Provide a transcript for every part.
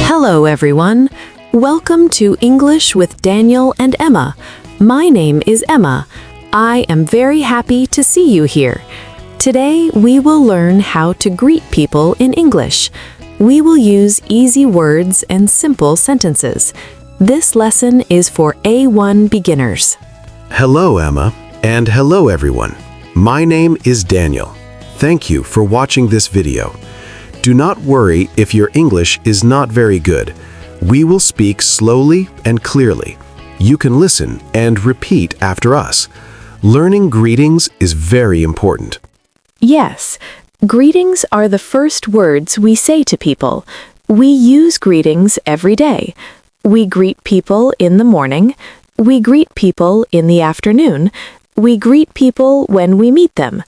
Hello, everyone. Welcome to English with Daniel and Emma. My name is Emma. I am very happy to see you here. Today, we will learn how to greet people in English. We will use easy words and simple sentences. This lesson is for A1 beginners. Hello, Emma, and hello, everyone. My name is Daniel. Thank you for watching this video. Do not worry if your English is not very good. We will speak slowly and clearly. You can listen and repeat after us. Learning greetings is very important. Yes, greetings are the first words we say to people. We use greetings every day. We greet people in the morning. We greet people in the afternoon. We greet people when we meet them.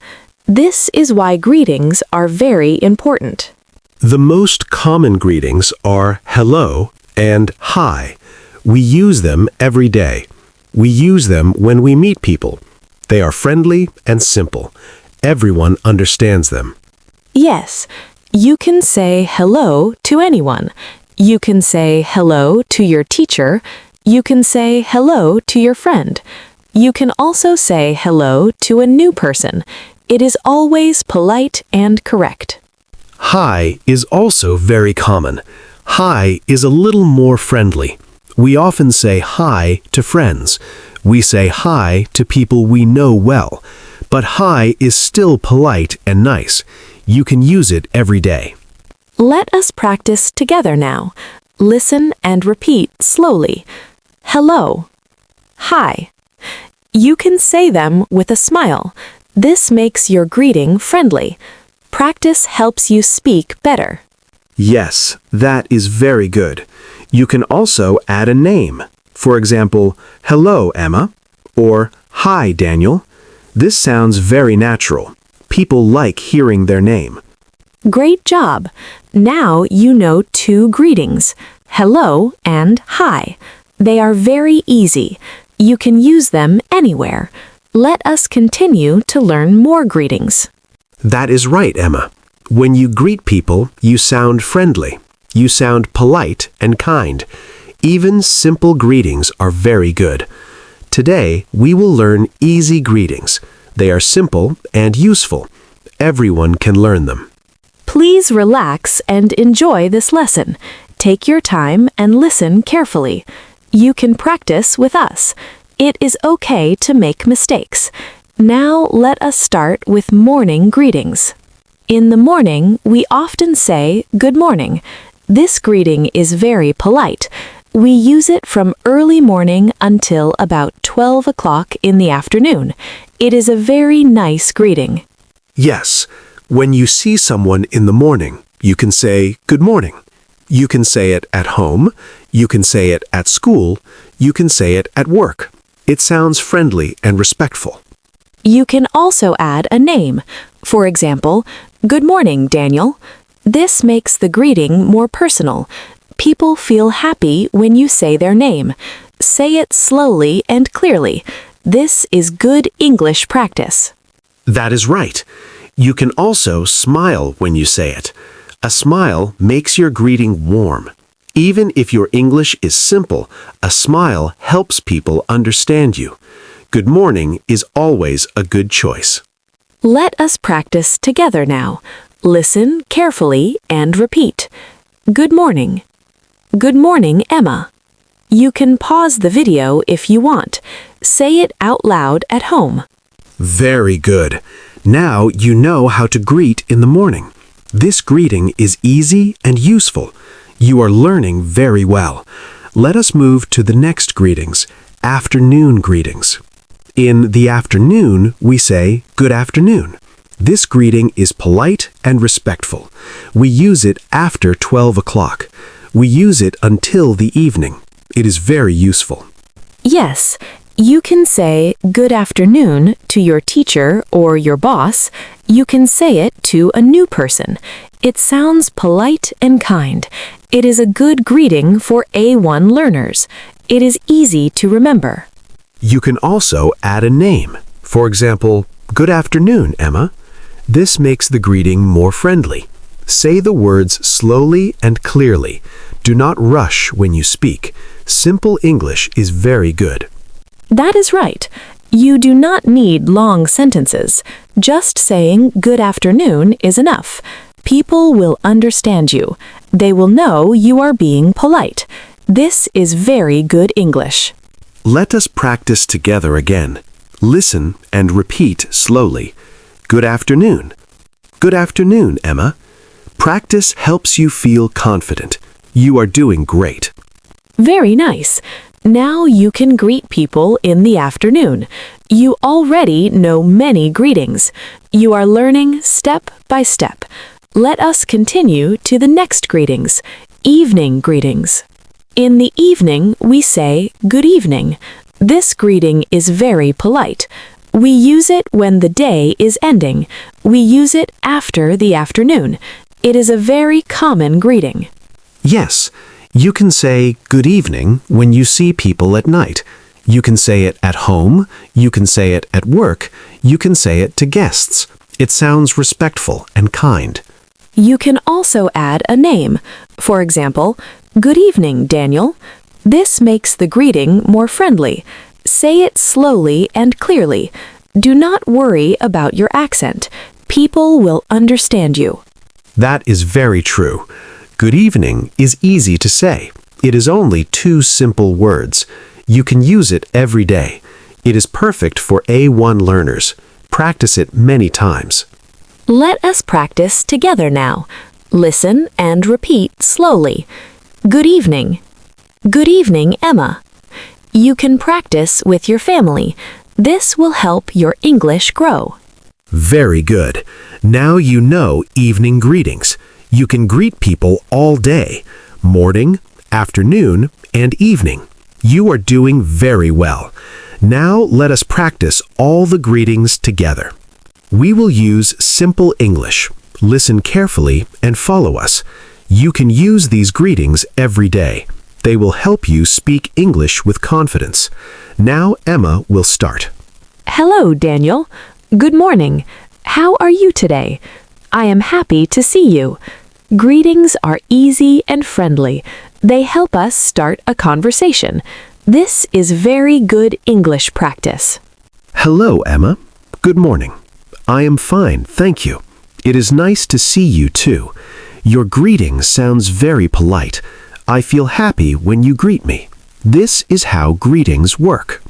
This is why greetings are very important. The most common greetings are hello and hi. We use them every day. We use them when we meet people. They are friendly and simple. Everyone understands them. Yes, you can say hello to anyone. You can say hello to your teacher. You can say hello to your friend. You can also say hello to a new person. It is always polite and correct. Hi is also very common. Hi is a little more friendly. We often say hi to friends. We say hi to people we know well. But hi is still polite and nice. You can use it every day. Let us practice together now. Listen and repeat slowly. Hello. Hi. You can say them with a smile. This makes your greeting friendly. Practice helps you speak better. Yes, that is very good. You can also add a name. For example, hello, Emma, or hi, Daniel. This sounds very natural. People like hearing their name. Great job! Now you know two greetings, hello and hi. They are very easy. You can use them anywhere. Let us continue to learn more greetings. That is right, Emma. When you greet people, you sound friendly. You sound polite and kind. Even simple greetings are very good. Today, we will learn easy greetings. They are simple and useful. Everyone can learn them. Please relax and enjoy this lesson. Take your time and listen carefully. You can practice with us. It is okay to make mistakes. Now let us start with morning greetings. In the morning, we often say good morning. This greeting is very polite. We use it from early morning until about 12 o'clock in the afternoon. It is a very nice greeting. Yes, when you see someone in the morning, you can say good morning. You can say it at home. You can say it at school. You can say it at work. It sounds friendly and respectful. You can also add a name. For example, good morning, Daniel. This makes the greeting more personal. People feel happy when you say their name. Say it slowly and clearly. This is good English practice. That is right. You can also smile when you say it. A smile makes your greeting warm. Even if your English is simple, a smile helps people understand you. Good morning is always a good choice. Let us practice together now. Listen carefully and repeat. Good morning. Good morning, Emma. You can pause the video if you want. Say it out loud at home. Very good. Now you know how to greet in the morning. This greeting is easy and useful. You are learning very well. Let us move to the next greetings, afternoon greetings. In the afternoon, we say good afternoon. This greeting is polite and respectful. We use it after 12 o'clock. We use it until the evening. It is very useful. Yes, you can say good afternoon to your teacher or your boss. You can say it to a new person. It sounds polite and kind. It is a good greeting for A1 learners. It is easy to remember. You can also add a name. For example, "Good afternoon, Emma." This makes the greeting more friendly. Say the words slowly and clearly. Do not rush when you speak. Simple English is very good. That is right. You do not need long sentences. Just saying good afternoon is enough. People will understand you. They will know you are being polite. This is very good English. Let us practice together again. Listen and repeat slowly. Good afternoon. Good afternoon, Emma. Practice helps you feel confident. You are doing great. Very nice. Now you can greet people in the afternoon. You already know many greetings. You are learning step by step. Let us continue to the next greetings, evening greetings. In the evening, we say good evening. This greeting is very polite. We use it when the day is ending. We use it after the afternoon. It is a very common greeting. Yes, you can say good evening when you see people at night. You can say it at home. You can say it at work. You can say it to guests. It sounds respectful and kind. You can also add a name. For example, good evening, Daniel. This makes the greeting more friendly. Say it slowly and clearly. Do not worry about your accent. People will understand you. That is very true. Good evening is easy to say. It is only 2 simple words. You can use it every day. It is perfect for A1 learners. Practice it many times. Let us practice together now. Listen and repeat slowly. Good evening. Good evening, Emma. You can practice with your family. This will help your English grow. Very good. Now you know evening greetings. You can greet people all day, morning, afternoon, and evening. You are doing very well. Now let us practice all the greetings together. We will use simple English. Listen carefully and follow us. You can use these greetings every day. They will help you speak English with confidence. Now Emma will start. Hello, Daniel. Good morning. How are you today? I am happy to see you. Greetings are easy and friendly. They help us start a conversation. This is very good English practice. Hello, Emma. Good morning. I am fine, thank you. It is nice to see you too. Your greeting sounds very polite. I feel happy when you greet me. This is how greetings work.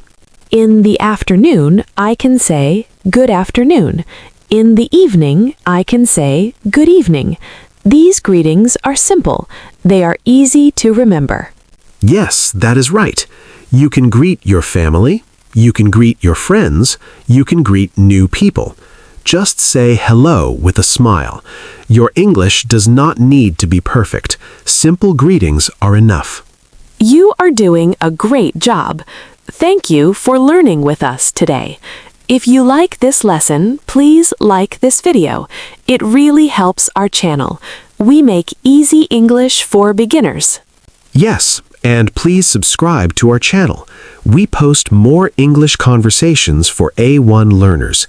In the afternoon, I can say good afternoon. In the evening, I can say good evening. These greetings are simple. They are easy to remember. Yes, that is right. You can greet your family. You can greet your friends. You can greet new people. Just say hello with a smile. Your English does not need to be perfect. Simple greetings are enough. You are doing a great job. Thank you for learning with us today. If you like this lesson, please like this video. It really helps our channel. We make easy English for beginners. Yes, and please subscribe to our channel. We post more English conversations for A1 learners.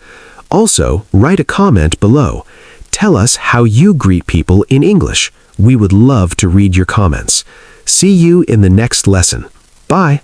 Also, write a comment below. Tell us how you greet people in English. We would love to read your comments. See you in the next lesson. Bye.